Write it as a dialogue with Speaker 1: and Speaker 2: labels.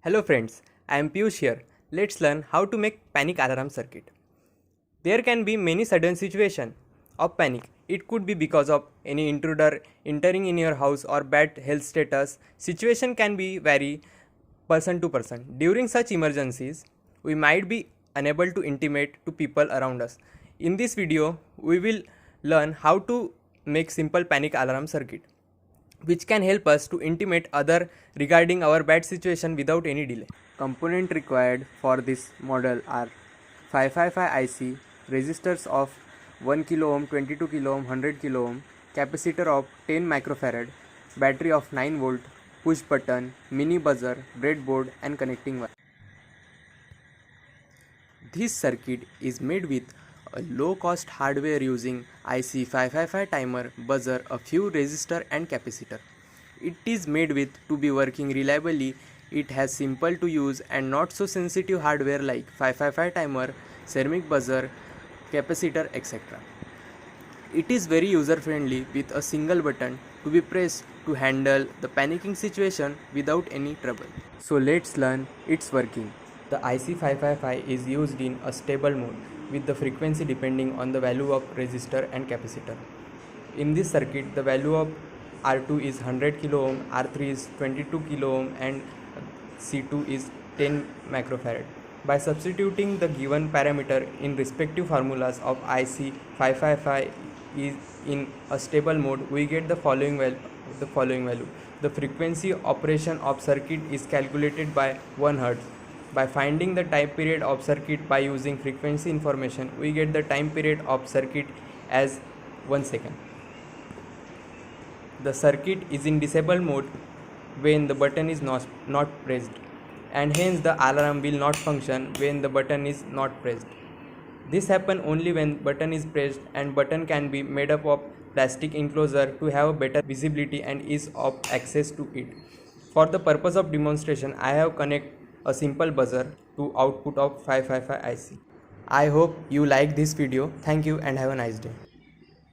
Speaker 1: Hello friends, I am Piyush here. Let's learn how to make panic alarm circuit. There can be many sudden situations of panic. It could be because of any intruder entering in your house or bad health status. Situation can be vary person to person. During such emergencies, we might be unable to intimate to people around us. In this video, we will learn how to make simple panic alarm circuit, which can help us to intimate other regarding our bad situation without any delay. Component required for this model are 555 IC, resistors of 1 kilo ohm, 22 kilo ohm, 100 kilo ohm, capacitor of 10 microfarad, battery of 9 volt, push button, mini buzzer, breadboard and connecting wire. This circuit is made with a low-cost hardware using IC555 timer, buzzer, a few resistor and capacitor. It is made with to be working reliably. It has simple to use and not so sensitive hardware like 555 timer, ceramic buzzer, capacitor, etc. It is very user friendly with a single button to be pressed to handle the panicking situation without any trouble. So let's learn its working. The IC555 is used in a stable mode with the frequency depending on the value of resistor and capacitor. In this circuit, the value of R2 is 100 kilo ohm, R3 is 22 kilo ohm and C2 is 10 microfarad. By substituting the given parameter in respective formulas of IC555 is in a stable mode, we get the following value. The frequency operation of circuit is calculated by 1 Hz. By finding the time period of circuit by using frequency information, we get the time period of circuit as 1 second. The circuit is in disable mode when the button is not pressed, and hence the alarm will not function when the button is not pressed. This happens only when button is pressed, and button can be made up of plastic enclosure to have better visibility and ease of access to it. For the purpose of demonstration, I have connected a simple buzzer to output of 555 IC. I hope you like this video. Thank you and have a nice day.